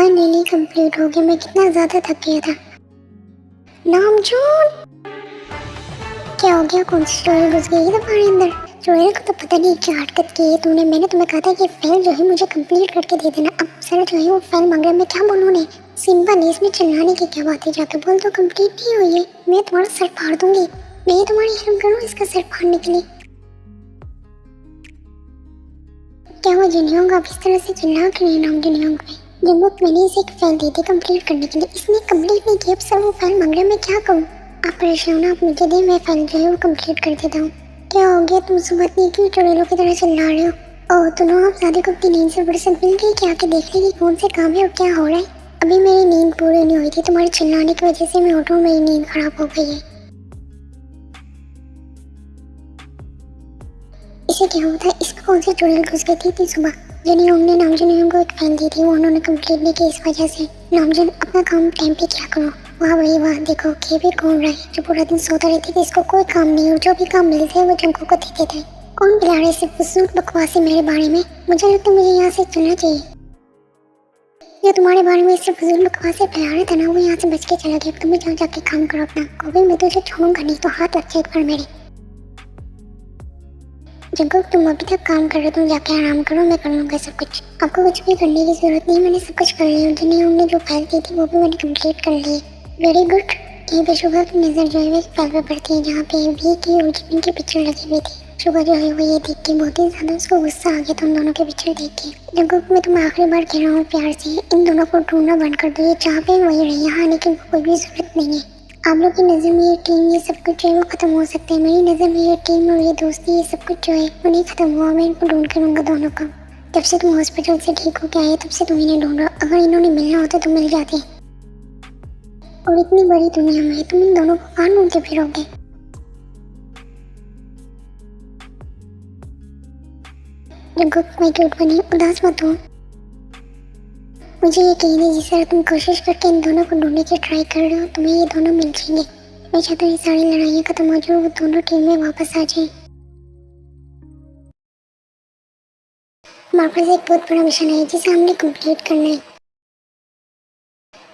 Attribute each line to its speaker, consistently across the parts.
Speaker 1: Finally complete हो गया। मैं कितना ज़्यादा थक गया था। नामजोन, क्या हो गया? कौन सी चुड़ैल घुस गई है तुम्हारे अंदर? चुड़ैल को तो पता नहीं क्या हरकत की है तुमने। मैंने तुम्हें कहा था कि फाइल जो है मुझे कंप्लीट करके दे देना। अब सर जो है वो फाइल मांग रहा है, मैं क्या बोलूँ उन्हें? सिंपल है, इसमें चिल्लाने की क्या बात है? जाकर बोल तो कंप्लीट नहीं हुई है, मैं तुम्हारा सर फाड़ दूंगी। मैं तुम्हारी हेल्प करूँ इसका सर फाड़ने के लिए? क्या वो जिनियोंग आप इस तरह से चिल्ला क्यों रहे नाम जिनियोंग पे? जब मैंने इसे एक फाइल दी थी कंप्लीट करने के लिए, इसने कंप्लीट नहीं की। अब सर वो फाइल मांग रहा है, मैं क्या करूँ? आप परेशान हो, आप मुझे दें, मैं फाइल जो है वो कंप्लीट कर देता हूँ। क्या हो गया? तुम सुबह नहीं क्यों चुड़ैलों की तरह चिल्ला रहे हो? ओह तो नो, आप शादी को अपनी नींद से फुर्सत मिल गई क्या? आके देख ले कि कौन से काम है और क्या हो रहा है। अभी मेरी नींद पूरी नहीं हुई थी, तुम्हारे चिल्लाने की वजह से मैं उठूँ, मेरी नींद खराब हो गई है। इसे क्या होता है? इसको कौन सी चुड़ैल घुस गई थी इतनी सुबह? जिन्होंने ने नामजन को एक फैन दी थी, वो उन्होंने कंप्लीट नहीं की, इस वजह से। नामजन अपना काम टाइम पे क्या करो। वाह भाई वाह, देखो खेबीर कौन रहा है जो पूरा दिन सोता रहती थी, इसको कोई काम नहीं, और जो भी काम मिलते हैं वो जंको को देते थे। कौन पिला रहे सिर्फ फजूल बकवासी मेरे बारे में? मुझे लगता है मुझे यहाँ से चलना चाहिए। जो तुम्हारे बारे में सिर्फ फजूल बकवासी फैला रहा था ना, वो यहाँ से बच के चला गया। तुम भी जाओ, जाके काम करो अपना। कभी मैं तुझे छोड़ूंगा नहीं, तो हाथ रख एक बार मेरे। जंको तुम अभी तक काम कर रहे हो, तुम जाके आराम करो, मैं कर लूँगा सब कुछ। आपको कुछ भी करने की जरूरत नहीं, मैंने सब कुछ कर लिया। जिन्हें हमने जो फाइल दी थी वो भी मैंने कंप्लीट कर ली। Very good. यहीं पे शुगर की नज़र जो है वो फाइल पे पड़ती है, जहाँ पे वी की और जिमिन की पिक्चर लगी हुई थी। शुगर जो है वो ये देख के बहुत ही ज़्यादा उसको गुस्सा आ गया था उन दोनों के पिक्चर देख के। जंको मैं तुम्हें आखिरी बार कह रहा हूँ प्यार से, इन दोनों को ढूंढना बंद कर दो। ये जहाँ पे वही रहे, यहाँ आने की कोई भी जरूरत नहीं है। आप लोग की नज़र में ये टीम, ये सब कुछ जो है वो खत्म हो सकता है। मेरी नज़र में ये टीम और ये दोस्ती, ये सब कुछ जो है वो नहीं खत्म हुआ। मैं इनको ढूंढ के लूँगा दोनों को। जब से तुम हॉस्पिटल से ठीक हो के आए तब से तुम इन्हें ढूंढ रहे हो। अगर इन्होंने मिलना होता तो मिल जाते। और इतनी बड़ी दुनिया में तुम इन दोनों को कहाँ ढूंढते फिरोगे? जब मैं क्यूट बनी, उदास मत हो। मुझे यकीन है जिस तरह तुम कोशिश करके इन दोनों को ढूंढने की ट्राई कर रहे हो, तुम्हें ये दोनों मिल जाएंगे। मैं चाहता हूँ ये सारी लड़ाइयाँ खत्म हो जाए, वो दोनों टीम में वापस आ जाए। हमारे पास एक बहुत बड़ा मिशन है जिसे हमने कंप्लीट करना है।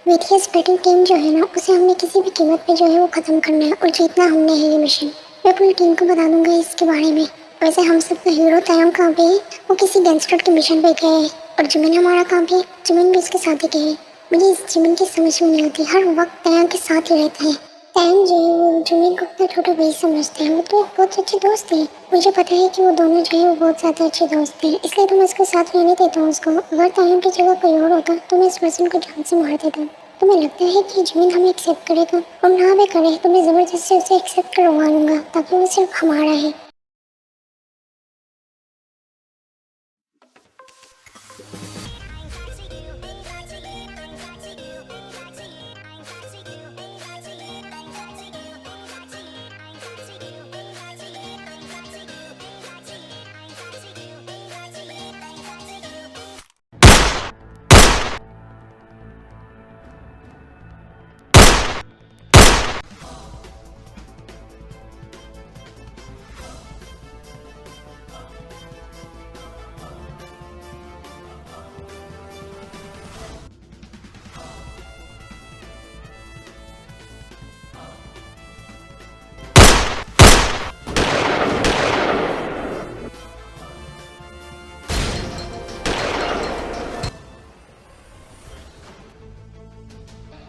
Speaker 1: बीटीएस बैटिंग टीम जो है ना, उसे हमने किसी भी कीमत पे जो है वो खत्म करना है और जीतना हमने है ये मिशन। मैं पूरी टीम को बता दूंगा इसके बारे में। वैसे हम सबका हीरो तयंग कहाँ पे है? वो किसी गैंगस्टर के मिशन पे गए हैं। और जिमिन हमारा कहाँ पे है? जिमिन भी उसके साथ ही गए हैं। मुझे इस जिमिन की समझ में नहीं आती, हर वक्त तयंग के साथ ही रहता है। तयंग जो है वो जिमिन को अपना छोटा भाई समझते हैं। वो तो एक बहुत अच्छे दोस्त है। मुझे पता है कि वो दोनों जो है वो बहुत ज़्यादा अच्छे दोस्त हैं, इसलिए तो मैं उसके साथ रहने देता हूँ उसको। अगर तयंग की जगह कोई और होता तो मैं इस पर्सन को जान से मार देता। तुम्हें लगता है कि जिमिन हमें एक्सेप्ट करेगा? और ना भी करे तो मैं ज़बरदस्ती उसे एक्सेप्ट करवा लूँगा, ताकि वो सिर्फ हमारा है।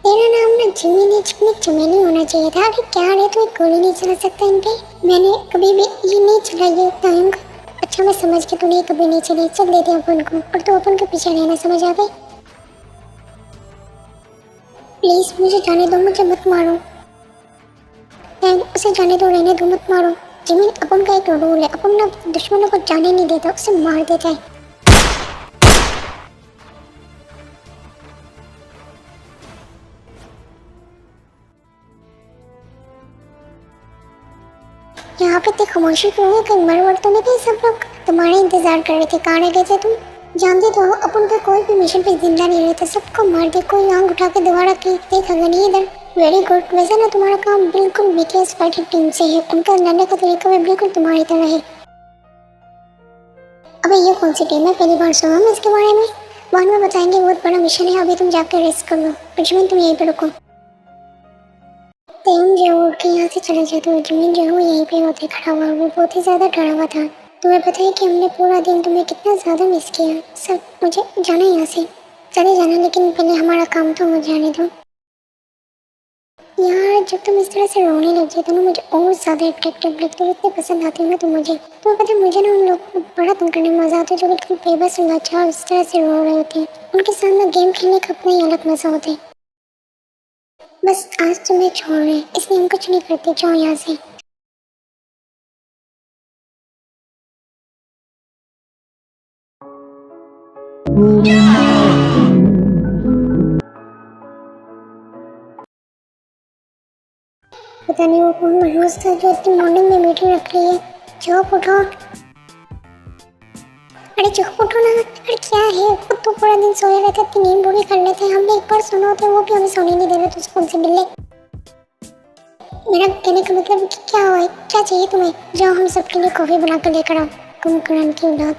Speaker 1: तेरा नाम ना जिमिन है, जितनी चमेली होना चाहिए था। अरे क्या रे, तू एक गोली नहीं चला सकता इन पे? मैंने कभी भी ये नहीं चलाई है तयंग। अच्छा मैं समझ के तूने कभी नहीं चली, चल देते हैं अपन को, और तू अपन के पीछे रहना, समझ आ गई? प्लीज मुझे जाने दो, मुझे मत मारो। तयंग उसे जाने दो, रहने दो, मत मारो। जिमिन अपन का एक रूल है, अपन ना दुश्मनों को जाने नहीं देता, उसे मार देता है। यहाँ पे इतनी खामोशी क्यों है? कहीं मर वर तो नहीं गए सब लोग? तुम्हारे इंतजार कर रहे थे, कहाँ रह गए थे तुम? जानते तो हो अपन का कोई भी मिशन पे जिंदा नहीं रहता, सबको मार दे। कोई आंख उठा के दोबारा की देखेगा नहीं इधर। Very good. वैसे ना तुम्हारा काम बिल्कुल बीटीएस फाइटिंग टीम से है, उनका लड़ने का तरीका भी बिल्कुल तुम्हारी तरह है। अबे ये कौन सी टीम है? पहली बार सुना मैं इसके बारे में। बाद में बताएंगे, बहुत बड़ा मिशन है, अभी तुम जाकर रेस्ट कर लो। जिमिन तुम यहीं पे रुको। तेम जो उठ के यहाँ से चले जाते हो। जिमिन जो है वो यहीं पे होते खड़ा हुआ, वो बहुत ही ज़्यादा डरा हुआ था। तुम्हें पता है कि हमने पूरा दिन तुम्हें कितना ज़्यादा मिस किया। सब मुझे जाना यहाँ से, चले जाना, लेकिन पहले हमारा काम तो हो जाने दो। यार जब तुम इस तरह से रोने लग जाते हो ना, मुझे और ज़्यादा अट्रैक्टिव लगते हो, इतने पसंद आते हो ना तुम मुझे। तुम्हें पता है मुझे ना उन लोगों को बड़ा तंग करने में मज़ा आता है जो बिल्कुल बेबस और लाचार इस तरह से रो रहे होते हैं। उनके सामने गेम खेलने का अपना ही अलग मज़ा होता है। बस आज तुम्हें छोड़ रहे हैं, इसलिए हम कुछ नहीं करते, जाओ यहाँ से। पता नहीं वो कौन मनोज था जो इतनी मॉर्निंग में मीटिंग रख रही है। चुप उठो, अरे चुप उठो ना। अरे क्या है, खुद तो पूरा दिन सोए रहते, अपनी नींद पूरी कर लेते हैं। हमने एक बार सुना होता है, वो भी हमें सोने नहीं दे रहे। तुझे कौन से बिल्ले। मेरा कहने का मतलब कि क्या हुआ है, क्या चाहिए तुम्हें? जाओ हम सबके लिए कॉफ़ी बना कर लेकर आओ। कुंभकर्ण की औलाद,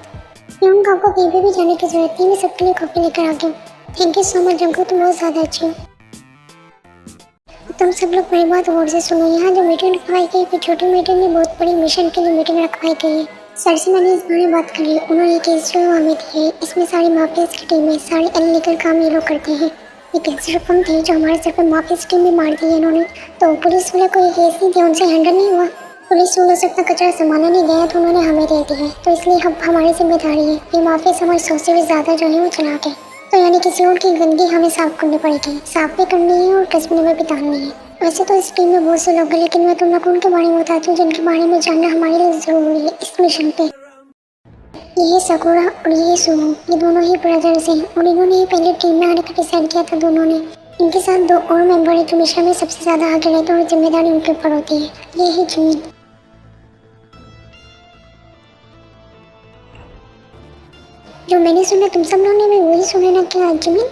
Speaker 1: यंग आपको कहीं पे भी जाने की जरूरत नहीं, मैं सबके लिए कॉफ़ी लेकर आ गई। Thank you so much Junko, तुम बहुत ज़्यादा अच्छी हो। तुम सब लोग मेरी बात गौर से सुनो। यहाँ जो मीटिंग रखवाई गई है, छोटी मीटिंग में बहुत बड़ी मिशन के लिए मीटिंग रखवाई गई है। सर से मैंने इस बारे में बात कर ली। उन्होंने केस जो हमें दिए है, इसमें सारी माफियाज की टीम है, सारे इलीगल काम ये लोग करते हैं। ये गैंगस्टर कम थे जो हमारे सर पर माफियाज टीम में मार दी है इन्होंने। तो पुलिस वाले को ये केस नहीं दिया, उनसे हैंडल नहीं हुआ। पुलिस वालों से अपना कचरा संभालने नहीं गया तो उन्होंने हमें दे दिया है। तो इसलिए हम हमारी जिम्मेदारी है, ये माफियाज हमारे 100 से भी ज़्यादा जो है वो चला के। तो यानी किसी और की गंदगी हमें साफ करनी पड़ेगी, साफ भी करनी है और डस्टबिन में भी डालनी है। वैसे तो इस टीम में बहुत से लोग हैं, लेकिन मैं तुम लोग उनके बारे में बताती हूँ जिनके बारे में जानना हमारे लिए ज़रूरी है इस मिशन पे। ये है सकुरा और ये है सुमो, ये दोनों ही ब्रदर्स हैं और इन्होंने ही पहले टीम में आने का डिसाइड किया था दोनों ने। इनके साथ 2 और मेंबर हैं जो मिशन में सबसे ज़्यादा आगे रहते हैं और जिम्मेदारी उनके ऊपर होती है। ये है जिमिन। जो मैंने सुना तुम सब लोगों ने भी वही सुना ना क्या जिमिन?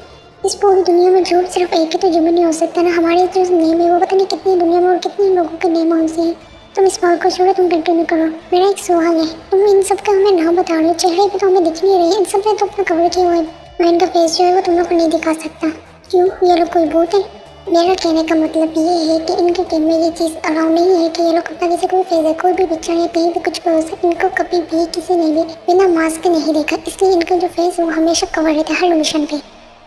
Speaker 1: इस पूरी दुनिया में झूठ सिर्फ एक ही तो जिमिन नहीं हो सकता ना। हमारे जो नेम है वो पता नहीं कितनी दुनिया में और कितने लोगों के नेम होते हैं। तुम इस बात को छोड़ो, तुम कंटिन्यू करो। मेरा एक सवाल है, तुम इन सब का हमें नाम बता रहे हो, चेहरे पे तो हमें दिख नहीं रहे। इन सब ने तो अपना कवर किया हुआ है, मैं इनका फेस जो है वो तुम लोग को नहीं दिखा सकता। क्यों, ये लोग कोई भूत है? मेरा कहने का मतलब ये है कि इनकी टीम में ये चीज़ अलाउ नहीं है कि ये लोग अपना किसी को भी फेस है, कोई भी पिक्चर या कहीं भी कुछ भी हो सकता। इनको कभी भी किसी ने भी बिना मास्क नहीं देखा, इसलिए इनका जो फेस है वो हमेशा कवर रहता है हर मिशन पे।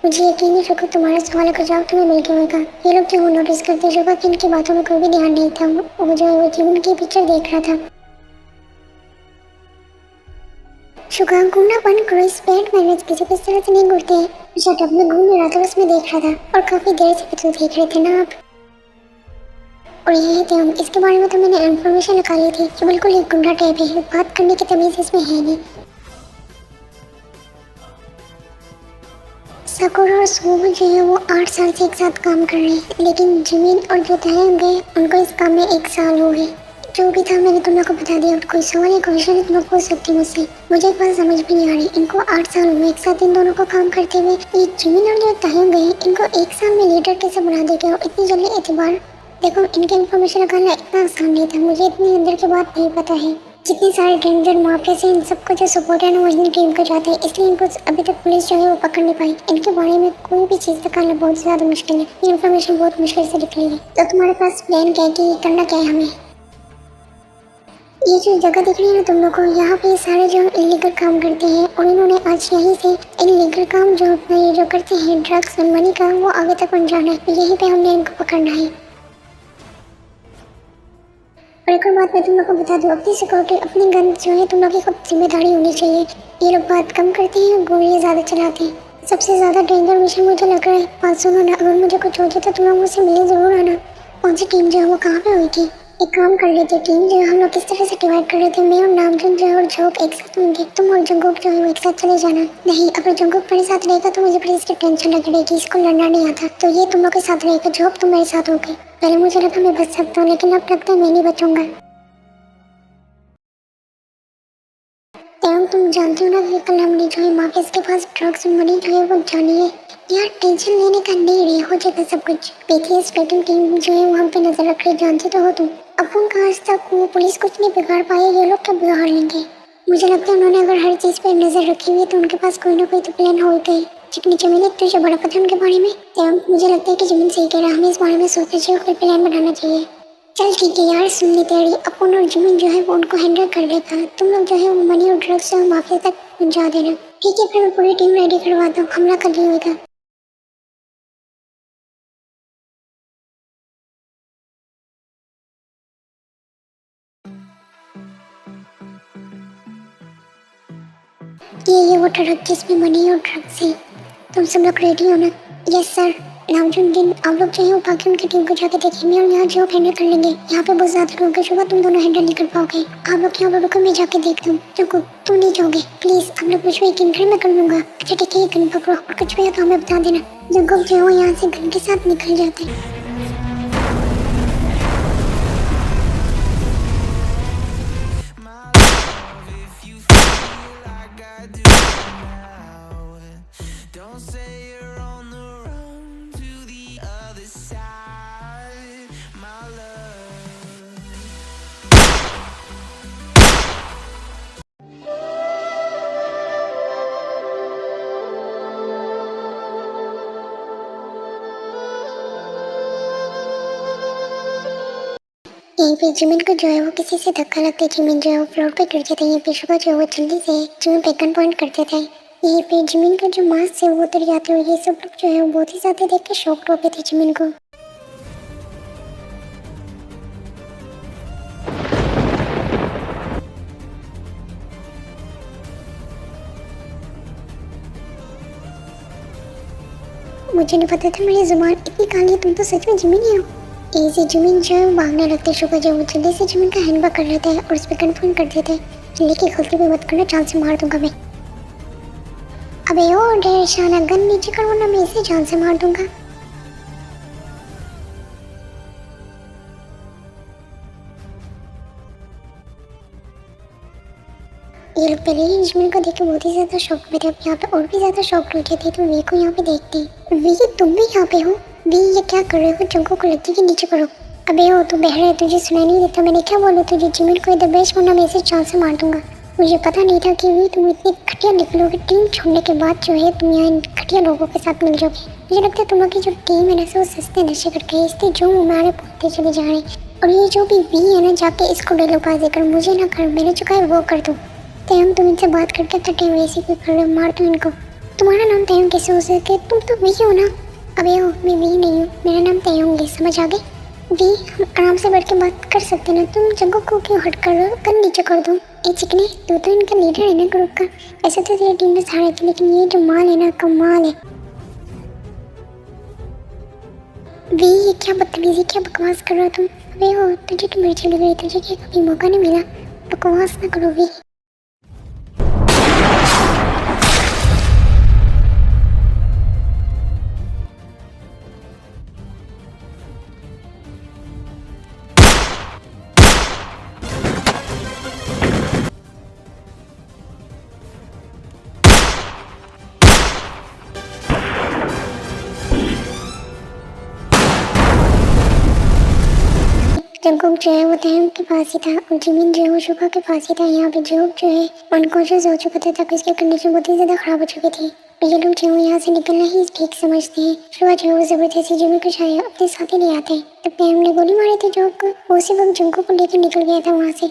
Speaker 1: मुझे यकीन नहीं रखो तुम्हारे सवाल का जवाब तुम्हें मिल गया होगा। ये लोग जो नोटिस करते होगा कि इनकी बातों में कोई भी ध्यान नहीं था, वो जो है वो जीवन की पिक्चर देख रहा था। शुगर घूमना बंद करो, इस पेट मैनेज किसी को इस तरह से नहीं घूरते हैं। शटअप में घूम रहा था, उसमें देख रहा था और काफ़ी देर से भी तो देख रहे थे ना आप। और ये थे हम, इसके बारे में तो मैंने इन्फॉर्मेशन निकाली थी कि बिल्कुल एक गुंडा टाइप है, बात करने की तमीज़ इसमें है नहीं। सकुरा और सोमो जो है वो 8 साल से एक साथ काम कर रहे हैं, लेकिन जिमिन और जो तयंग गए उनको इस काम में 1 साल हो गए। जो भी था मैंने तुम लोग को बता दिया। और कोई सवाल या क्वेश्चन तुम लोग पूछ सकती मुझसे, मुझे एक बात समझ भी नहीं आ रही। इनको 8 साल हुए एक साथ इन दोनों को काम करते हुए। ये जिमिन और जो तयंग गए इनको 1 साल में लीडर कैसे बना देगा और इतनी जल्दी एतबार। देखो इनके इन्फॉर्मेशन निकालना इतना आसान नहीं था, मुझे इतनी अंदर की बात नहीं पता है। जितने सारे डेंजर माफिया से इन सबको जो सपोर्ट है ना वो इन टीम को जाता है, इसलिए इनको अभी तक पुलिस जो है वो पकड़ नहीं पाई। इनके बारे में कोई भी चीज़ निकालना बहुत ज़्यादा मुश्किल है, ये इन्फॉर्मेशन बहुत मुश्किल से निकली है। तो तुम्हारे पास प्लान क्या है कि करना क्या है हमें? ये जो जगह दिख रही है ना तुम लोग को, यहाँ पे सारे जो इलीगल काम करते हैं और इन्होंने आज यहीं से इलीगल काम जो अपना ये जो करते हैं ड्रग्स और मनी का, वो आगे तक पहुँचाना है। यहीं पे हमने इनको पकड़ना है। और एक और बात मैं तुम लोग को बता दूँ, अपनी सिक्योरिटी अपनी गन जो है तुम लोग की खुद जिम्मेदारी होनी चाहिए। ये लोग बात कम करते हैं, गोलियाँ ज़्यादा चलाते हैं। सबसे ज़्यादा डेंजर मिशन मुझे लग रहा है। बात सुनो ना, अगर मुझे कुछ हो जाए तो तुम लोग मुझसे मिलने ज़रूर आना। कौन सी टीम जो है वो कहाँ पे हुई थी? एक काम कर लेते, टीम जो है हम लोग किस तरह से डिवाइड कर रहे थे, मैं और नामजन जो है और झोंक एक साथ होंगे, तुम और जंगुक जो है वो एक साथ चले जाना। नहीं, अगर जंगुक मेरे साथ रहेगा तो मुझे फिर इसकी टेंशन लग रहेगी, इसको लड़ना नहीं आता। तो ये तुम लोग के साथ रहेगा, झोंक तुम मेरे साथ होगे। पहले मुझे लगा मैं बच सकता हूँ, लेकिन अब लगता है मैं नहीं बचूंगा। एवं तुम जानती हो ना कि कल हमने जो है माफियाज के पास ड्रग्स और मनी जो है वो जानी है। यार टेंशन लेने का नहीं रही, हो जाएगा सब कुछ। पीटीएस फाइटिंग टीम जो है वहाँ पे नजर रख रही, जानते तो हो तुम। अब उनका आज तक वो पुलिस कुछ नहीं बिगाड़ पाए, ये लोग क्या बिगाड़ लेंगे? मुझे लगता है उन्होंने अगर हर चीज़ पे नज़र रखी हुई है तो उनके पास कोई ना कोई तो प्लान हो गई। चिकनी चमेली तुझे बड़ा पता है उनके बारे में। एवं मुझे लगता है कि जिमिन सही कह रहा है, हमें इस बारे में सोचना चाहिए और फिर प्लान बनाना चाहिए। चल ठीक है यार, सुन ले तेरी, अपन और जिमिन जो है वो उनको हैंडल कर लेगा, तुम लोग जो है वो मनी और ड्रग्स जो माफिया तक पहुंचा देना। ठीक है, फिर मैं पूरी टीम रेडी करवाता हूँ, हमला कर लिएगा। ये वो ट्रक जिसमें मनी और ड्रग्स है। तुम सब लोग रेडी हो ना? Yes sir. नाउजुद्दीन, आप लोग जो है वो बाकी उनकी टीम को जाके देखिए, मैं और यहाँ जो हैंडल कर लेंगे। यहाँ पे बहुत ज्यादा लोग हैं, शुभ तुम दोनों हैंडल नहीं कर पाओगे। आप लोग यहाँ पे रुको, मैं जाके देखता हूँ। देखो तुम नहीं जाओगे प्लीज, आप लोग मुझे यकीन करें, मैं कर लूंगा। अच्छा ठीक है, यकीन पकड़ो और कुछ भी हो तो हमें बता देना। जब जो है यहाँ से गन के साथ निकल जाते हैं।
Speaker 2: Don't say you're on the run to the other side, my love.
Speaker 1: यहीं पे जिमिन को जो है वो किसी से धक्का लगते जिमिन जो है वो फ्लोर पे गिर जाता है। यहीं पे शुभा जो है वो जल्दी से जिमिन पे गन पॉइंट कर देता है। यहीं पे जिमिन का जो मास्क है वो उतर जाते हैं। ये सब लोग जो है वो बहुत ही ज्यादा देख के शॉक्ड हो गए थे जिमिन को। मुझे नहीं पता था मेरी जुबान इतनी काली है, तुम तो सच में जिमिन ही हो। ऐसे जिमिन जो है वो भागने लगते, शुभा जो है वो जल्दी से जिमिन का हैंड कर लेता है और उस पर गन पॉइंट कर देता है। लेकिन गलती भी मत करना, जान से मार दूंगा मैं। अबे ओ ढेर शाना, गन नीचे करो ना, मैं इसे जान से मार दूंगा। ये लोग पहले ही जिमिन को देख के बहुत ही ज्यादा शॉक में थे, अब यहाँ पे और भी ज्यादा शॉक हो गए थे। तो वी को यहाँ पे देखते हैं। वी तुम भी यहाँ पे हो? वी ये क्या कर रहे हो? जंगों को लगती कि नीचे करो। अबे ओ तू बहरा है, तुझे सुनाई नहीं देता? मैंने क्या बोला तुझे? जिमिन को इधर बेच वरना मैं इसे जान से मार दूंगा। मुझे पता नहीं था कि वी तुम इतनी घटिया निकलोगे। टीम छोड़ने के बाद जो है तुम यहाँ इन घटिया लोगों के साथ मिल जाओगे। मुझे लगता है तुम लोग की जो टीम है ना वो सस्ते नशे करके इसलिए जो हमारे पौधे चले जा रहे हैं। और ये जो भी वी है ना, जाके इसको डेलोबाजी कर, मुझे ना कर, मैंने जो कहा है वो कर दो। तयम तुम इनसे बात करके तटे हुए ऐसे क्यों कर रहे हो? मार दो इनको। तुम्हारा नाम तयम कैसे हो सके? तुम तो वी हो ना? अबे हो, मैं वी नहीं हूँ, मेरा नाम तयम है, समझ आ गई? वी हम आराम से बैठ के बात कर सकते ना, तुम जगह को क्यों हट कर रहे हो? कर नीचे कर दो। ए चिकने, तू तो इनका लीडर है ना ग्रुप का। ऐसे तो तेरी टीम में सारे थे, लेकिन ये जो माल है ना, कमाल है। वी ये क्या बदतमीजी, क्या बकवास कर रहे हो तुम? अबे हो, तुझे तो मिर्ची लग रही, तुझे क्या कभी मौका नहीं मिला? बकवास ना करो वी। जंगकुक जो है वो तयम के पास ही था और जिमिन जो है वो शुभा के पास ही था। यहाँ पे जोग जो है अनकॉन्शियस हो चुका था, तब इसकी कंडीशन बहुत ही ज्यादा खराब हो चुकी थी। ये लोग जो है यहाँ से निकलना ही ठीक समझते हैं। शुभा जो है वो जबरदस्ती जिमिन को शायद अपने साथ ही ले आते हैं। तब तयम ने गोली मारी थी जोग को, वो उसी वक्त जंगकुक को लेकर निकल गया था वहाँ से।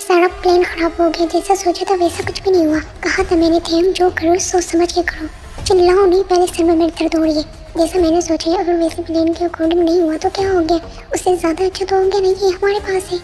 Speaker 1: सारा प्लान खराब हो गया, जैसा सोचा था वैसा कुछ भी नहीं हुआ। कहा था मैंने तयम जो करो सोच समझ के करो, चिल्लाओ नहीं, पहले सर में मेरे दर्द हो रही है। जैसा मैंने सोचा है, अगर वैसे प्लान के अकॉर्डिंग नहीं हुआ तो क्या हो गया? उससे ज़्यादा अच्छा तो हो गया नहीं, ये हमारे पास है।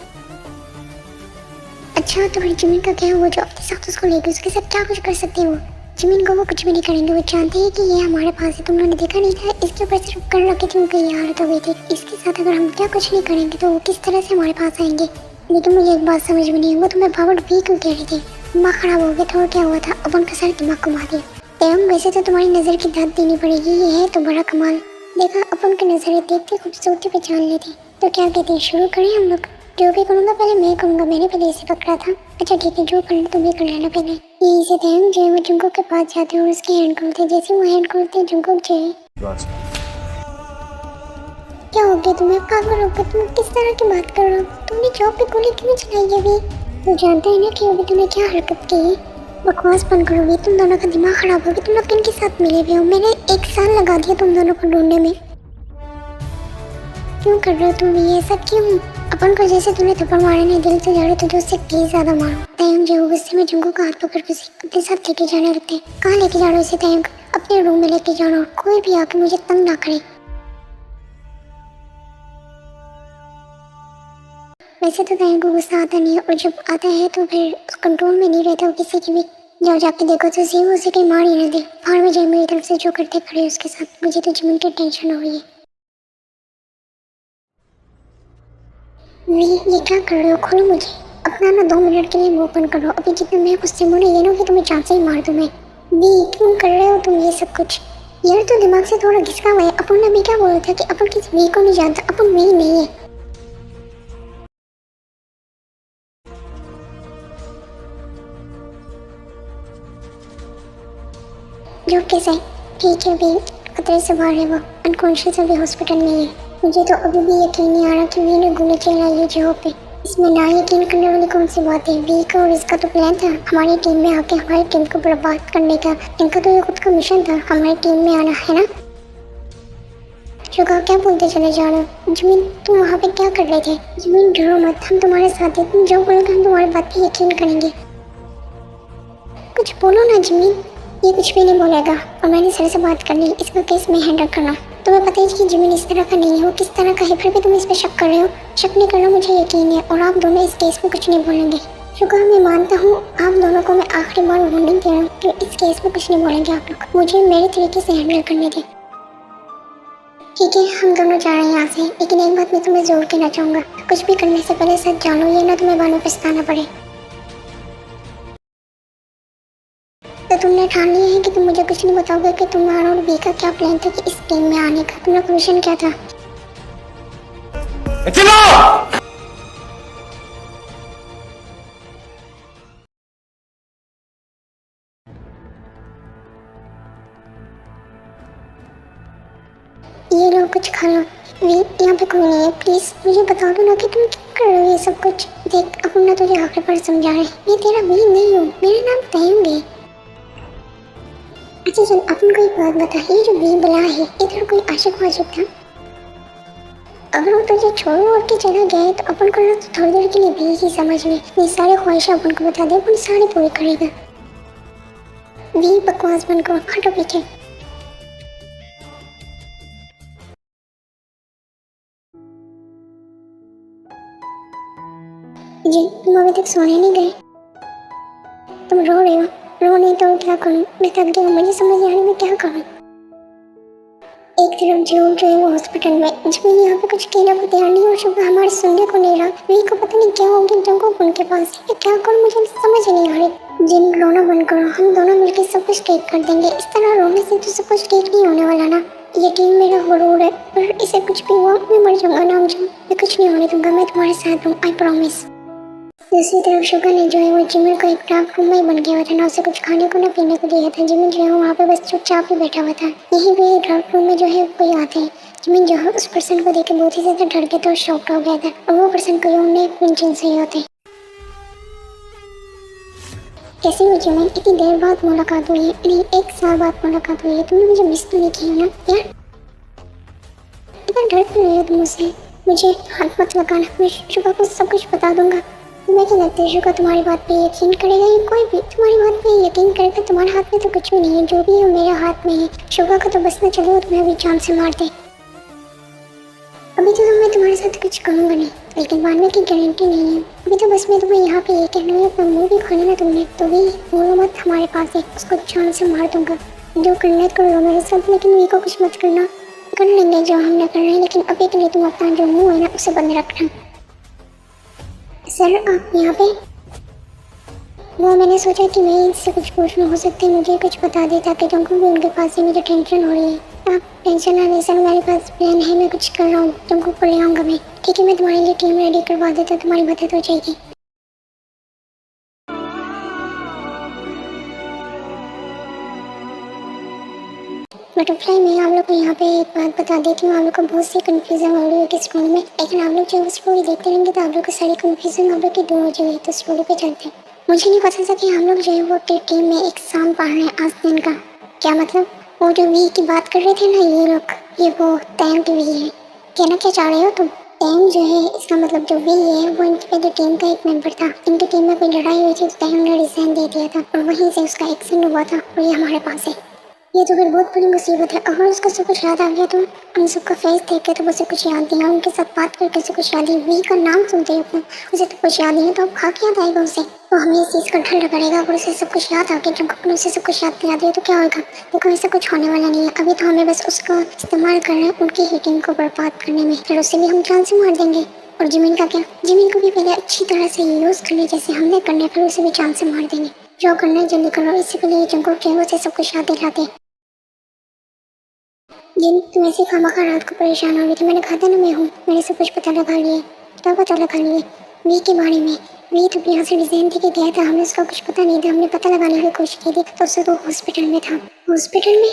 Speaker 1: अच्छा तो फिर जिमिन का क्या? वो जो अपने साथ उसको लेके उसके साथ क्या कुछ कर सकते हो? जिमिन को वो कुछ भी नहीं करेंगे, वो जानते हैं कि ये हमारे पास है। तुम लोगों ने देखा नहीं था, इसके ऊपर सिर्फ कर रखे थे, उनकी ये हालत हो गई थी। इसके साथ अगर हम क्या कुछ नहीं करेंगे तो वो किस तरह से हमारे पास आएंगे? लेकिन मुझे एक बात समझ में नहीं है, वो तुम्हें पावर भी क्यों कह रही थी? दिमाग खराब हो गया था और क्या हुआ था? अब उनका सारा दिमाग घुमा दिया। एवं वैसे तो तुम्हारी नज़र की दाद देनी पड़ेगी, ये है तो बड़ा कमाल। देखा अपन की नजरें देखते खूबसूरती पहचान लेते। तो क्या कहते हैं, शुरू करें हम लोग? जो भी करूँगा पहले मैं करूँगा, मैंने पहले इसे पकड़ा था। अच्छा ठीक है, जो करना तुम भी कर लेना पहले। यही से तयम जो है वो जंगकुक के पास जाते हैं और उसके हैंड खोलते। जैसे वो हैंड खोलते हैं, जंगकुक जो है क्या हो गया तुम्हें? पागल हो गए तुम? किस तरह की बात कर रहे हो? तुमने जॉब पे गोली क्यों चलाई अभी? तू जानता है ना कि अभी तुमने क्या हरकत की? बकवास बंद करोगी? तुम दोनों का दिमाग खराब हो गया। तुम लोग किनके साथ मिले हुए हो? मैंने 1 साल लगा दिया तुम दोनों को ढूंढने में। क्यों कर रहे हो तुम ये सब? क्यों? अपन को जैसे तूने थप्पड़ मारे नहीं दिल से जा रहे तो उससे कहीं ज्यादा मारो। तयंग जो गुस्से में जंगू का हाथ पकड़ के उसे अपने साथ लेके जाने लगते। कहाँ लेके जा रहे हो इसे तयंग? अपने रूम में लेके जा रहा हूँ। कोई भी आके मुझे तंग ना करे। वैसे तो तयंग को गुस्सा आता नहीं है और जब आता है तो फिर कंट्रोल में नहीं रहता वो किसी की भी। जाओ जाके देखो तो सही वो उसे कहीं मार ही ना दे। फाड़ में जाए मेरी तरफ से जो करते खड़े उसके साथ। मुझे तो जिमिन की टेंशन हो रही है। ये क्या कर रहे हो? खोलो मुझे। अपना ना 2 मिनट के लिए मुंह बंद करो। अभी जितना मैं गुस्से में ये ना कि तुम्हें जान से ही मार दूं मैं। वी क्यों कर रहे हो तुम ये सब कुछ? यार तो दिमाग से थोड़ा घिसका हुआ है। अपन ने भी क्या बोला था कि अपन किसी वी को नहीं जानता। अपन वी नहीं है। जो कैसे? ठीक है वी खतरे से बाहर है। वो अनकॉन्शियस अभी हॉस्पिटल में है। मुझे तो अभी भी यकीन नहीं आ रहा कि वी ने गोली चलाई है जो पे। इसमें ना यकीन करने वाली कौन सी बात है? वी का और इसका तो प्लान था हमारी टीम में आके हमारी टीम को बर्बाद करने का। इनका तो ये खुद का मिशन था हमारी टीम में आना, है ना? शुगा क्या बोलते चले जा रहे हो? जमीन तुम वहाँ पे क्या कर रहे थे? जमीन डरो मत, हम तुम्हारे साथ हैं। तुम जो बोलोगे हम तुम्हारी बात पे यकीन करेंगे। कुछ बोलो ना जमीन। ये कुछ भी नहीं बोलेगा और मैंने सर से बात कर ली। इसका केस मैं हैंडल करना। तुम्हें पता है कि जमीन इस तरह का नहीं है। वो किस तरह का है फिर भी तुम इस पर शक कर रहे हो? शक नहीं करना मुझे यकीन है और आप दोनों इस केस में कुछ नहीं बोलेंगे। शुक्र मैं मानता हूँ आप दोनों को मैं आखिरी बार वार्निंग दे रहा हूँ कि इस केस में कुछ नहीं बोलेंगे आप लोग। मुझे मेरे तरीके से हैंडल करने दें। ठीक है हम दोनों जा रहे हैं यहाँ से। लेकिन एक बात मैं तुम्हें जोर कहना चाहूँगा, कुछ भी करने से पहले सच जानो, ये ना तुम्हें बाद में पछताना पड़े। तो तुमने ठान लिया है कि तुम मुझे कुछ नहीं बताओगे कि तुम्हारा और वी का क्या प्लान था कि इस टीम में आने का? तुम्हारा मिशन क्या था?
Speaker 3: चलो
Speaker 1: ये लो कुछ खा लो। वी यहाँ पे कोई नहीं है। प्लीज मुझे बता दो ना कि तुम क्यों कर रहे हो ये सब कुछ। देख अब ना तुझे आखिरी बार समझा रहे हैं। मैं तेरा वी नहीं हूँ। मेरा नाम तयंग है। अच्छा चल अपन को एक बात बता, ये जो वी बुला है इधर कोई आशिक वाशिक था? अगर वो तुझे छोड़ ओढ़ के चला गया है तो अपन को ना तो थोड़ी देर के लिए भी ही समझ में ये सारी ख्वाहिशें अपन को बता दे। अपन सारी पूरी करेगा। वी बकवास बंद करो, हटो पीछे। जी तुम अभी तक सोने नहीं गए? तुम रो रहे हो? रो नहीं तो क्या करूं? मैं थक गई हूं। मुझे समझ नहीं आ रही मैं क्या करूं। एक तरफ जो है वो हॉस्पिटल में, जमीन यहाँ पे कुछ कहना को तैयार नहीं और शुभ हमारे सुनने को नहीं रहा। वी को पता नहीं क्या हो गया जंगों उनके पास है। क्या करूं मुझे समझ नहीं आ रही। जिन रोना बंद करो, हम दोनों मिलकर सब कुछ ठीक कर देंगे। इस तरह रोने से तो सब कुछ ठीक नहीं होने वाला ना। ये टीम मेरा गुरूर है और इसे कुछ भी हुआ मैं मर जाऊंगा नाम जो। मैं कुछ नहीं होने दूंगा। मैं तुम्हारे साथ हूँ, आई प्रॉमिस। दूसरी तरफ शुगर ने जो है वो जिमिन को एक डार्क रूम में ही बन गया हुआ था ना। उसे कुछ खाने को ना पीने को दिया था। जिमिन जो है वहाँ पे बस चुपचाप ही बैठा हुआ था। यही भी डार्क रूम में जो है कोई आते हैं। जिमिन जो है उस पर्सन को देख के बहुत ही ज्यादा डर गया था और शॉक्ड हो गया था। और वो पर्सन कोई और नहीं विंचन से ही होते। कैसे हो जिमिन? इतनी देर बाद मुलाकात हुई है। नहीं 1 साल बाद मुलाकात हुई है। तुमने मुझे मिस तो नहीं किया ना यार? इतना डर क्यों रहे हो तुम मुझसे? मुझे हाथ मत लगाना, मैं शुगर को सब कुछ बता दूंगा। मैं तो लगता है शुगर तुम्हारी बात पे यकीन करेगा या कोई भी तुम्हारी बात पे यकीन करेगा? तुम्हारे हाथ में तो कुछ भी नहीं है। जो भी है मेरे हाथ में है। शुगर का तो बस ना चलो तुम्हें अभी जान से मार दे। अभी तो मैं तुम्हारे साथ कुछ करूँगा नहीं, लेकिन बाद में की गारंटी नहीं है। अभी तो बस मैं तुम्हें यहाँ पे ये कहना है, अपना मुँह भी खोला ना तुमने तो भी बोलो मत हमारे पास है। उसको जान से मार दूंगा। जो करना है कर लो मेरे साथ, लेकिन वी को कुछ मत करना। कर लेंगे जो हमने करना है, लेकिन अभी के लिए तुम अपना जो मुँह है ना उसे बंद रखना। सर आप यहाँ पे? वो मैंने सोचा कि मैं इससे कुछ पूछना, हो सकता है मुझे कुछ बता दे ताकि तुमको भी उनके पास ही। मुझे टेंशन हो रही है। आप टेंशन ना लें सर, मेरे पास प्लान है। मैं कुछ कर रहा हूँ, तुमको को ले आऊँगा मैं। ठीक है मैं तुम्हारे लिए टीम रेडी करवा देता हूँ, तुम्हारी मदद हो जाएगी। बटरफ्लाई मैं आप लोग को यहाँ पे एक बात बता देती हूँ। आप लोग को बहुत सी कन्फ्यूजन हो रही है कि स्टोरी में, लेकिन आप लोग जब स्टोरी देखते रहेंगे तो आप लोग को सारी कन्फ्यूजन आप लोग की दूर हो जाएगी। तो स्टोरी पे चलते हैं। मुझे नहीं पता था कि हम लोग जो है वो अपनी टीम में एक एग्जाम पढ़ रहे हैं आज दिन का। क्या मतलब? वो जो वी की बात कर रहे थे ना ये लोग, ये वो तैम की वी है। कहना क्या चाह रहे हो तुम? तैम जो है इसका मतलब जो वी है वो इनकी पहले टीम का एक मेंबर था। इनकी टीम में कोई लड़ाई हुई थी तो तैम ने रिजाइन दे दिया था और वहीं से उसका एक्सीडेंट हुआ था और ये हमारे पास है। ये तो फिर बहुत बड़ी मुसीबत है। अगर उसको सब कुछ याद आ गया तो हम सबका फेस देख के तो उसे कुछ याद नहीं है, उनके साथ बात करके उसे कुछ याद नहीं, वी का नाम सुनते ही अपना उसे तो कुछ याद नहीं है, तो अब खा के याद आएगा उसे। तो हमें इस चीज़ का डर लगा रहेगा। अगर उसे सब कुछ याद आ गया, जब अपने उसे सब कुछ याद दिला दिया तो क्या होगा? देखो ऐसा कुछ होने वाला नहीं है। अभी तो हमें बस उसका इस्तेमाल करना है उनकी ही टीम को बर्बाद करने में, फिर उसे भी हम जान से मार देंगे। और जिमिन का क्या? जिमिन को भी पहले अच्छी तरह से यूज़ करने जैसे हमने करने, फिर उसे भी जान से मार देंगे। जो करना है जल्दी करो, इससे पहले ये जंगल के उसे सब कुछ याद दिलाते। जिन तुम ऐसे खामखा रात को परेशान हो रही थी, मैंने कहा था ना मैं हूँ, मैंने सब कुछ पता लगा लिया। क्या पता लगा लिया? वी के बारे में। वी तो यहाँ से डिजाइन थे कि गया था, हमें उसका कुछ पता नहीं था, हमने पता लगाने की कोशिश की थी तो उससे तो हॉस्पिटल में था। हॉस्पिटल में?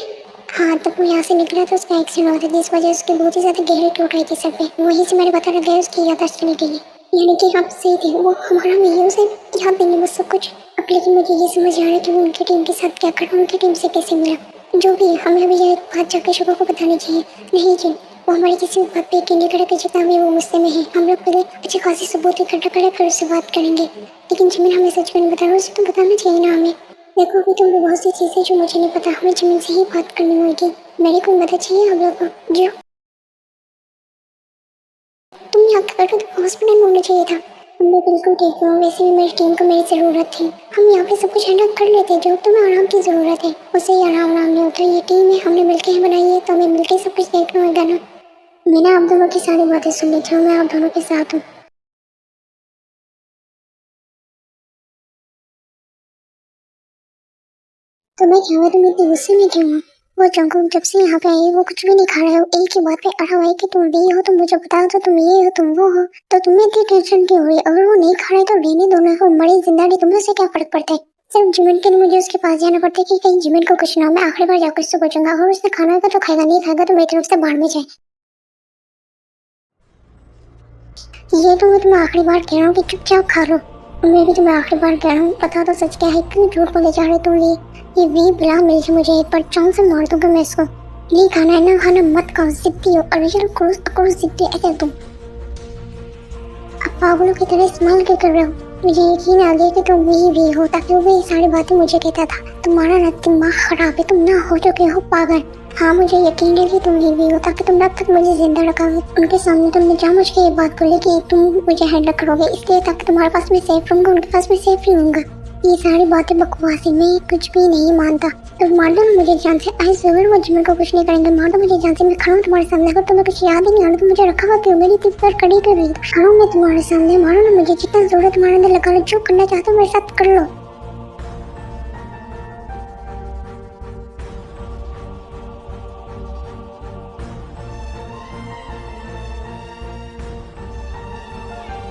Speaker 1: हाँ, तब वो यहाँ से निकला था, उसका एक्सीडेंट हुआ था जिस वजह से उसकी बहुत ही ज़्यादा गहरी चोट आई थी सर पे। वहीं से मैंने पता लगा उसकी याददाश्त चली गई। यानी कि आप सही थे, वो हमारा नहीं उसे याद देंगे वो सब कुछ। अब लेकिन मुझे ये समझ आ रहा है कि वो उनकी टीम के साथ क्या कर, उनकी टीम से कैसे मिला। जो भी है, हमें अभी ये बात जाकर शुभा को बतानी चाहिए। नहीं जी, वो हमारी किसी भी बात पे यकीन नहीं करेगा, जितना भी वो गुस्से में है। हम लोग पहले अच्छे खासी सबूत इकट्ठा करें फिर उससे बात करेंगे। लेकिन जिमिन हमें सच में नहीं बता रहा, उसे तो बताना चाहिए ना हमें। देखो अभी तुम भी बहुत सी चीज़ें जो मुझे नहीं पता, हमें जिमिन से ही बात करनी होगी। मेरी कोई मदद चाहिए हम लोग को? जो तुम यहाँ कर रहे हो तो हॉस्पिटल में होना चाहिए था। मैं बिल्कुल ठीक हूँ, वैसे भी मेरी टीम को मेरी ज़रूरत थी। हम यहाँ पे सब कुछ हैंडल कर लेते, जो तुम्हें आराम की ज़रूरत है उसे ही आराम नहीं होता। ये टीम है, हमने मिलके ही बनाई है तो हमें मिलके सब कुछ देखना होगा ना। मैंने आप दोनों की सारी बातें सुन ली थी, मैं आप दोनों के साथ हूँ। तो मैं क्या हुआ, तुम इतने गुस्से में क्यों हो? वो जंगल जब से यहाँ पे आई वो कुछ भी नहीं खा रहे हो, एक ही बात पे अड़ा हुआ है कि तुम ये हो, तुम मुझे बताओ तो तुम ये हो, तुम वो हो, तो तुम्हें इतनी टेंशन क्यों हुई? अगर वो नहीं खा रहे तो रहने दो ना, वो मरी जिंदा नहीं, तुम्हें उससे क्या फर्क पड़ता है? सिर्फ जिमिन के लिए मुझे उसके पास जाना पड़ता है कि कहीं जिमिन को कुछ ना हो। मैं आखिरी बार जाकर उससे पूछूंगा, अगर उसने खाना होगा तो खाएगा, नहीं खाएगा तो मेरी तरफ से बाहर में जाए। ये तो मैं तुम्हें आखिरी बार कह रहा हूँ कि चुपचाप खा लो। मैं भी तुम्हें आखिरी बार कह रहा हूँ, पता तो सच क्या है, क्यों झूठ बोले जा रहे तुम? ये वी बिला मिल जाए मुझे एक बार, चांद से मार दूंगा मैं इसको। नहीं खाना है ना खाना मत खाओ, जिद्दी हो, ओरिजिनल क्रूस क्रूस जिद्दी ऐसे तुम। अब पागलों की तरह इस्तेमाल क्यों कर रहे हो? मुझे यकीन आ गया कि तुम भी हो, ताकि वो सारी बातें मुझे कहता था। तुम्हारा ना दिमाग खराब है, तुम ना हो चुके हो पागल। हाँ मुझे यकीन है कि तुम भी हो, ताकि तुम अब तक मुझे जिंदा रखोगे। उनके सामने तुमने जानबूझ के ये बात बोली कि तुम मुझे हैंडल करोगे, इसलिए ताकि तुम्हारे पास मैं सेफ रहूंगा, उनके पास मैं सेफ नहीं रहूंगा। ये सारी बातें बकवास है, मैं कुछ भी नहीं मानता। तो मार दो ना मुझे जान से, आई स्वेयर वो जिमिन को कुछ नहीं करेंगे। मार दो मुझे जान से, मैं खड़ा हूँ तुम्हारे सामने। अगर तुम्हें कुछ याद ही नहीं आ रहा तो मुझे रखा हुआ क्यों? मेरी तिप पर कड़ी क्यों रही? खड़ा हूँ मैं तुम्हारे सामने, मारो ना मुझे, जितना जोर है तुम्हारे अंदर लगा लो, जो करना चाहते हो मेरे साथ कर लो।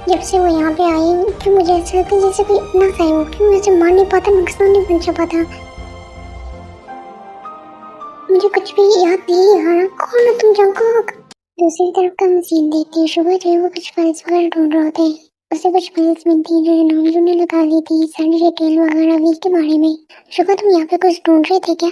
Speaker 1: जब से वो यहाँ पे आई फिर मुझे ऐसा लगता है जैसे कोई इतना सही हो कि मुझे मार नहीं पाता, नुकसान नहीं पहुंचा पाता। मुझे कुछ भी याद नहीं आ रहा। कौन हो तुम जंगल? दूसरी तरफ का हम सीन देखते हैं, सुबह जो है वो कुछ फाइल्स वगैरह ढूंढ रहे होते हैं। उसे कुछ फाइल्स मिलती है जो नॉर्मल ने लगा ली थी, सारी डिटेल वगैरह वीक के बारे में। सुबह तुम यहाँ पे कुछ ढूंढ रहे थे क्या?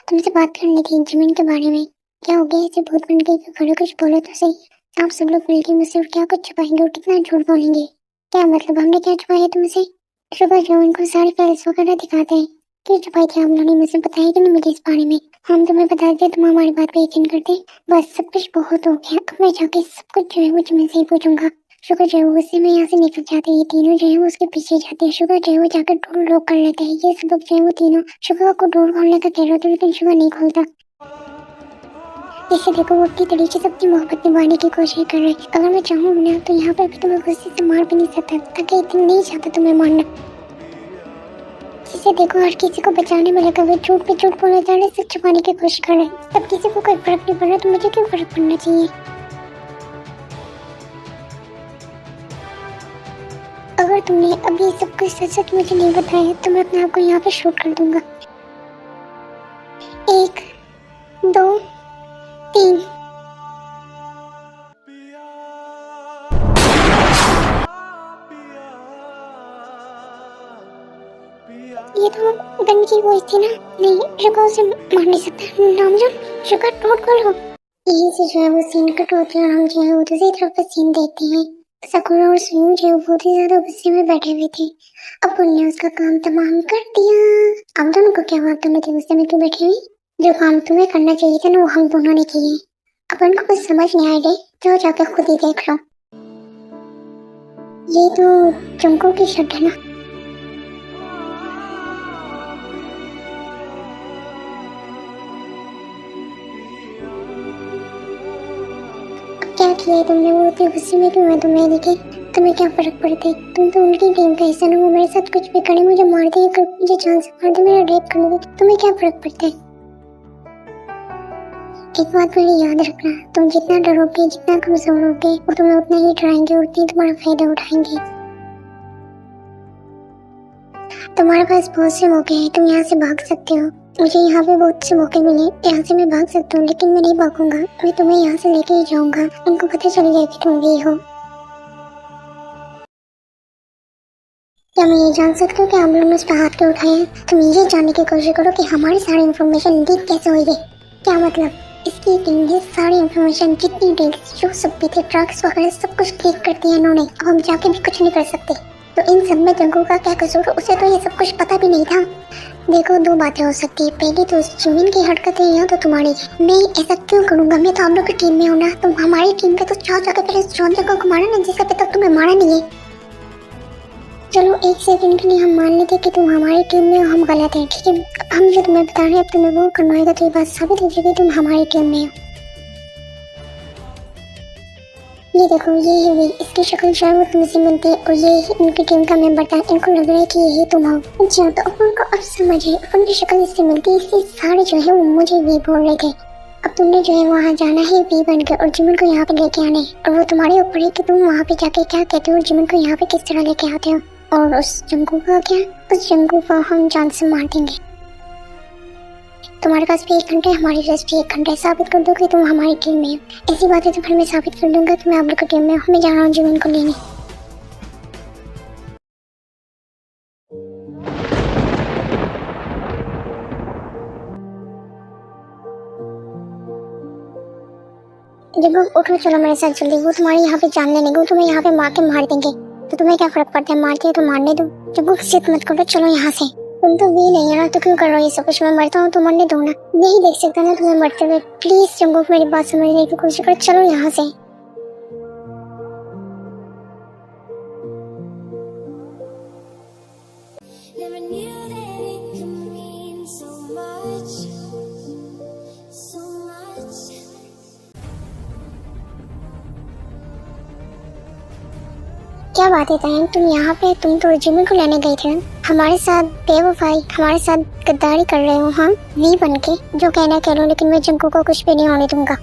Speaker 1: तुमसे बात करनी थी जिमिन के बारे में। क्या हो गया, ऐसे भूत बन गई कि खड़े कुछ बोलो तो सही। आप सब लोग मिलकर मुझसे और क्या कुछ छुपाएंगे और कितना झूठ बोलेंगे? क्या मतलब, हमने क्या छुपाया तुमसे? सुबह जो उनको सारी फाइल्स वगैरह दिखाते हैं। क्यों छुपाई थी आप लोगों ने? मुझसे बताया कि नहीं मुझे इस बारे में? हम तुम्हें बता दें तुम हमारी बात पे यकीन करते। बस सब कुछ बहुत हो गया, अब मैं जाके सब कुछ जो है वो जिमिन से ही पूछूंगा। शुगर जो है वो उससे मैं यहाँ से निकल जाते हैं, ये तीनों जो है वो उसके पीछे जाते हैं। शुगर जो है वो जाकर डोर लॉक कर लेते हैं। ये सब लोग जो है वो तीनों शुगर को डोर खोलने का कह रहे होते, लेकिन शुगर नहीं खोलता। इसे देखो वो अपनी तरीके से अपनी मोहब्बत निभाने की कोशिश कर रहे हैं। अगर मैं चाहूँ ना तो यहाँ पे अभी तुम्हें गुस्से से मार भी नहीं सकता, ताकि इतनी नहीं चाहता तुम्हें मारना। इसे देखो हर किसी को बचाने में लगा हुआ, झूठ पे झूठ बोले जा रहे, सच छुपाने की कोशिश कर रहे हैं। तब किसी को कोई फर्क नहीं पड़ रहा, तो मुझे क्यों फर्क पड़ना चाहिए? अगर तुमने अभी सब कुछ सच सच मुझे नहीं बताया तो मैं अपने आप को यहाँ पे शूट कर दूंगा। 1 2 3। ये तो गन की वॉइस थी ना। नहीं, रुको, उसे मार नहीं सकता। नामजोन, रुको, नोट खोलो। यहीं से जो है वो सीन कट होती है और हम जो है वो दूसरी तरफ का सीन देखते हैं। सकुरा और सुयू जो है वो बहुत ही ज्यादा गुस्से में बैठे हुए थे। अब उनने उसका काम तमाम कर दिया। अब दोनों को क्या हुआ, तुम इतने गुस्से में क्यों बैठे हुई? जो काम तुम्हें करना चाहिए था ना वो हम दोनों ने किए। अब उनको कुछ समझ नहीं आया रे, जाओ जाकर खुद ही देख लो। ये तो चंको की शर्ट है ना। क्या किया है तुमने? वो इतने गुस्से में क्यों है? तुम्हें देखे तुम्हें क्या फर्क पड़ता है? तुम तो उनकी टीम का हिस्सा ना। वो मेरे साथ कुछ भी करे, मुझे मार दे, मुझे जान से मार दे, मेरा रेप कर दे, तुम्हें क्या फर्क पड़ता है? एक बात मेरी याद रखना, तुम जितना डरोगे, जितना कमजोर होगे, वो तुम्हें उतना ही डराएंगे, उतनी तुम्हारा फायदा उठाएंगे। तुम्हारे पास बहुत से मौके हैं, तुम यहाँ से भाग सकते हो। मुझे यहाँ पे बहुत से मौके मिले, यहाँ से मैं भाग सकता हूँ, लेकिन मैं नहीं भागूंगा। मैं तुम्हें यहाँ से लेके ही जाऊंगा। उनको पता चल जाएगी तुम भी हो। क्या मैं ये जान सकती हूँ कि हम लोग ने उस पर हाथ क्यों उठाए हैं? तुम ये जानने की कोशिश करो कि हमारी सारी इन्फॉर्मेशन लीक कैसे हुई है। क्या मतलब? इसकी टीम ने सारी इन्फॉर्मेशन, जितनी डिटेल्स, जो सब भी थे, ट्रक्स वगैरह सब कुछ लीक कर दिया इन्होंने। अब हम जाके भी कुछ नहीं कर सकते। तो इन सब में जंगू का क्या कसूर? उसे तो ये सब कुछ पता भी नहीं था। देखो, दो बातें हो सकती है। पहली तो उस जिमिन की हरकत है, या तो तुम्हारी। मैं ऐसा क्यों करूंगा? मैं तो आप लोग की टीम में हूँ ना। तुम हमारी टीम पे तो जाओ, जाकर पहले उस जॉन जंगू को मारा ना, जिसका अभी तक तुम्हें मारा नहीं है। चलो एक सेकंड के लिए हम मान लेते कि तुम हमारी टीम में हो, हम गलत हैं, ठीक है। अब हम जो तुम्हें बता रहे हैं, अब तुम्हें वो करना होगा, तो ये बात साबित हो जाएगी तुम हमारी टीम में हो। ये देखो, ये है वे, इसकी शक्ल जो है वो तुमसे मिलती है और ये ही इनकी टीम का मेंबर था। इनको लग रहा है कि यही तुम हो। अच्छा, तो अपन को अब समझ है, अपन की शक्ल इससे मिलती है, इसलिए सारे जो है वो मुझे वी बोल रहे थे। अब तुमने जो है वहाँ जाना है वी बन के, और जिमिन को यहाँ पे लेके आना है। और वो तुम्हारे ऊपर है कि तुम वहाँ पे जाके क्या कहते हो, जिमिन को यहाँ पे किस तरह लेके आते हो। और उस जंगू का क्या? उस जंगू को हम जान से मार देंगे। तुम्हारे पास भी 1 घंटा है, हमारे पास भी 1 घंटा है। साबित कर दो कि तुम हमारी टीम में हो। ऐसी बात है तो फिर मैं साबित कर दूंगा कि मैं आप लोग की टीम में हूँ। मैं जा रहा हूँ जीवन को लेने। जब उठो, चलो मेरे साथ जल्दी। वो तुम्हारे यहाँ पे जान लेंगे, वो तुम्हें यहाँ पे मार के मार देंगे। तो तुम्हें क्या फर्क पड़ता है? मारते हो तो मारने दो। जब वो जिद मत करो, चलो यहाँ से। तुम तो भी नहीं है ना, तो क्यों कर रहे हो ये सब कुछ? मैं मरता हूँ तो मरने दो ना। नहीं देख सकता ना तुम्हें मरते हुए। प्लीज जंगू, मेरी बात समझने की कोशिश करो, चलो यहाँ से।
Speaker 2: Never knew that it could mean so much, so much.
Speaker 1: क्या बात है तयन, तुम यहाँ पे? तुम तो जिमिन को लेने गए थे ना? हमारे साथ बेवफाई, हमारे साथ गद्दारी कर रहे हो। हाँ, वी बन के जो कहना कह लो, लेकिन मैं जंगू को कुछ भी नहीं होने दूंगा।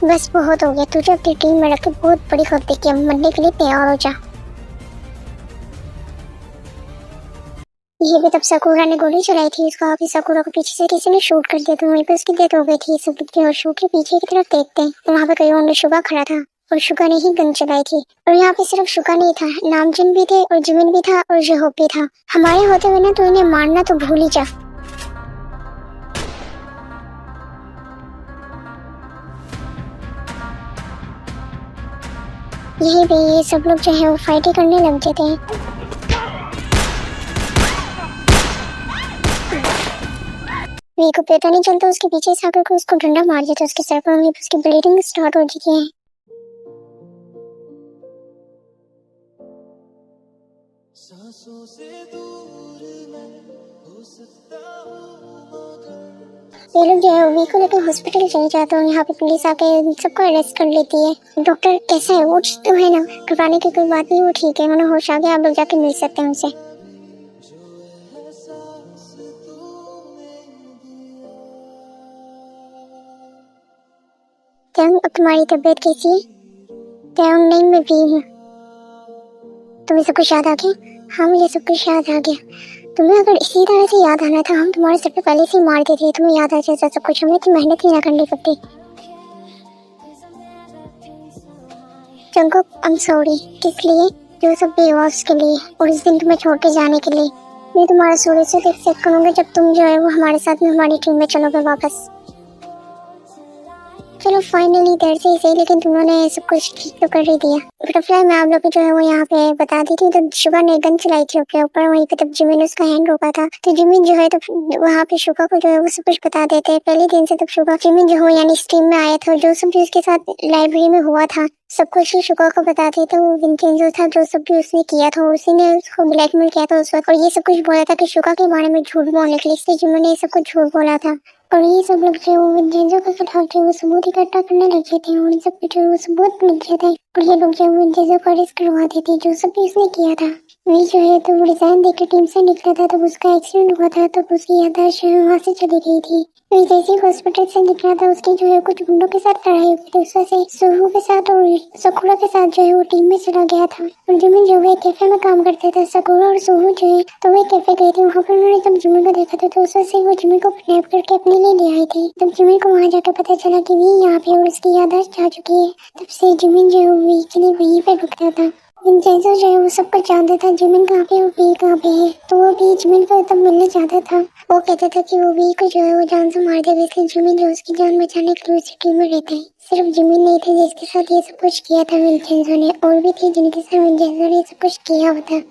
Speaker 1: बस बहुत हो गया, तुझे अपनी टीम में रख के बहुत बड़ी गलती की। अब मरने के लिए तैयार हो जा। ये भी तब सकुरा ने गोली चलाई थी इसको। अभी सकुरा को पीछे से किसी ने शूट कर दिया, तो वहीं पे उसकी डेथ हो गई थी। सब लोग और शूट के पीछे की तरफ देखते हैं तो वहाँ पे कोई और शुगा खड़ा था और शुगा ने ही गन चलाई थी। और यहाँ पे सिर्फ शुगा नहीं था, नामजिन भी थे और जिमिन भी था और जेहोप भी था। हमारे होते हुए ना तो इन्हें मारना तो भूल ही जा। यही पे ये सब लोग जो है वो फाइटिंग करने लग जाते हैं। वी को पता नहीं चलता, उसके पीछे से आकर उसको डंडा मार देता उसके सर पर। वहीं पे उसकी ब्लीडिंग स्टार्ट हो चुकी है।
Speaker 2: सांसों से दूर मैं हो सकता हूँ मगर
Speaker 1: ये लोग जो है वी को लेकर हॉस्पिटल चले जाते हैं। यहाँ पे पुलिस आके सबको अरेस्ट कर लेती है। डॉक्टर कैसा है? वो तो है ना, घबराने की कोई बात नहीं, वो ठीक है, उन्हें होश आ गया। आप लोग जाके मिल सकते हैं उनसे।
Speaker 2: जो एहसास तूने दिया
Speaker 1: त्यंग, अब तुम्हारी तबीयत कैसी है? त्यंग नहीं, मैं भी हूँ। तुम्हें सब कुछ याद आ गया? हाँ, मुझे सब कुछ याद आ गया। तुम्हें अगर इसी तरह से याद आना था, हम तुम्हारे सर पे पहले से ही मार देते। तुम्हें याद आ जाता सब कुछ, हमें इतनी मेहनत ही ना करनी पड़ती। जंगो, आई एम सॉरी। किस लिए? जो सब भी हुआ उसके लिए, और इस दिन तुम्हें छोड़ के जाने के लिए। मैं तुम्हारा सूरज से एक्सेप्ट करूंगा जब तुम जो है वो हमारे साथ में हमारी टीम में चलोगे वापस। चलो फाइनली देर से ही सही, लेकिन तुमने सब कुछ ठीक तो कर ही दिया। बटरफ्लाई मैं आप लोग को जो है वो यहाँ पे बता दी थी, तो शुगा ने गन चलाई थी उसके ऊपर वहीं पे, तब जिमी ने उसका हैंड रोका था। तो जिमी जो है तो वहाँ पे शुगा को जो है वो सब कुछ बता देते हैं पहले दिन से। तब शुगा जिमी जो हो यानी इस टीम में आया था, जो सब भी उसके साथ लाइब्रेरी में हुआ था सब कुछ ही शुगा को बताते थे। वो विंचेंजो था, जो सब भी उसने किया था उसी ने उसको ब्लैकमेल किया था उस वक्त, और ये सब कुछ बोला था कि शुगा के बारे में झूठ बोलने के लिए, इसलिए जिमी ने सब कुछ झूठ बोला था। और ये सब लोग जो वो विंचेंजो के खिलाफ जो वो सबूत इकट्ठा करने लगे थे, और इन सब पे जो वो सबूत मिल गए थे, और ये लोग जो विंचेंजो को अरेस्ट करवा देते जो सब भी उसने किया था। वही जो है तो रिजाइन देकर टीम से निकला था, तब उसका एक्सीडेंट हुआ था, तब उसकी याददाश्त वहाँ से चली गई थी। वही जैसे ही हॉस्पिटल से निकला था, उसकी जो है कुछ गुंडों के साथ लड़ाई हुई थी, उस वजह से सुहू के साथ और सकुरा के साथ जो है वो टीम में चला गया था। और जिमिन जो है कैफे में काम करते थे, सकुरा और सुहू जो है तो वही कैफे गए थे। वहाँ पर उन्होंने जब जिमिन को देखा था, तो उस वजह से वो जिमिन को किडनैप करके अपने लिए ले आए थे। तब जिमिन को वहाँ जाकर पता चला कि वो यहाँ पे और उसकी याददाश्त जा चुकी है। तब से जिमिन जो है वीकली वहीं पे रुकता था। विंचेंजो जो है वो सब कुछ जानता था, जिमिन कहाँ पे, वो वी कहाँ पे है, तो वो भी जिमिन को तब मिलने चाहता था। वो कहता था कि वो वी को जो है वो जान से मार देगा, इसलिए जिमिन जो उसकी जान बचाने के लिए उसी टीम में रहता है। सिर्फ जिमिन नहीं था जिसके साथ ये सब कुछ किया था विंचेंजो ने, और भी थे जिनके साथ विंचेंजो ने सब कुछ किया होता।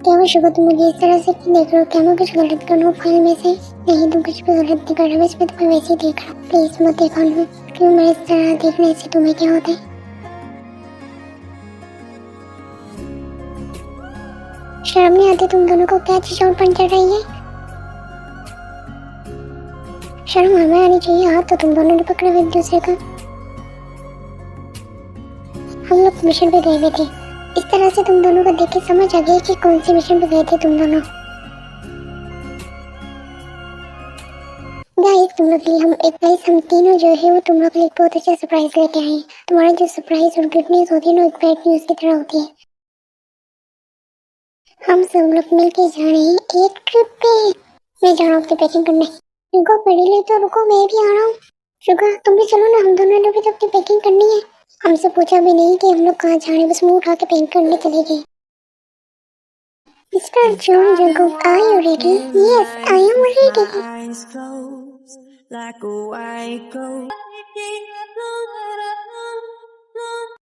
Speaker 1: क्या वो शुगर तुम मुझे इस तरह से क्यों देख रहे हो? क्या मैं कुछ गलत कर रहा हूँ फाइल में से? नहीं, तुम कुछ भी गलत नहीं कर रहे, बस मैं तुम्हें वैसे ही देख रहा हूँ। प्लीज मत देखो ना, क्यों मैं इस तरह देखने से तुम्हें क्या होता है? शर्म नहीं आती तुम दोनों को? क्या चीज और पन चढ़ रही है? शर्म हमें आनी चाहिए, हाथ तो तुम दोनों ने पकड़ा हुआ एक दूसरे का। हम लोग मिशन पे गए हुए थे, इस तरह से तुम दोनों को देख के समझ आ गई कि कौन से मिशन पे गए थे तुम दोनों। गाइस तुम लोग के लिए हम तीनों जो है वो तुम लोग के लिए बहुत अच्छा सरप्राइज लेके आए हैं। तुम्हारा जो सरप्राइज और गुड न्यूज होती है ना, एक बैड न्यूज की तरह होती है। हम सब लोग मिलके जा रहे हैं एक ट्रिप पे। मैं जा रहा हूँ अपनी पैकिंग करने। रुको पढ़ी ले तो रुको, मैं भी आ रहा हूँ। शुगा तुम भी चलो ना, हम दोनों ने भी तो अपनी पैकिंग करनी है। हमसे पूछा भी नहीं कि हम लोग कहाँ जा रहे हैं, बस मुंह उठा के पैकिंग करने चले गए। Mister John Jungkook, are you ready? Yes, I am ready.
Speaker 2: eyes closed like a white ghost.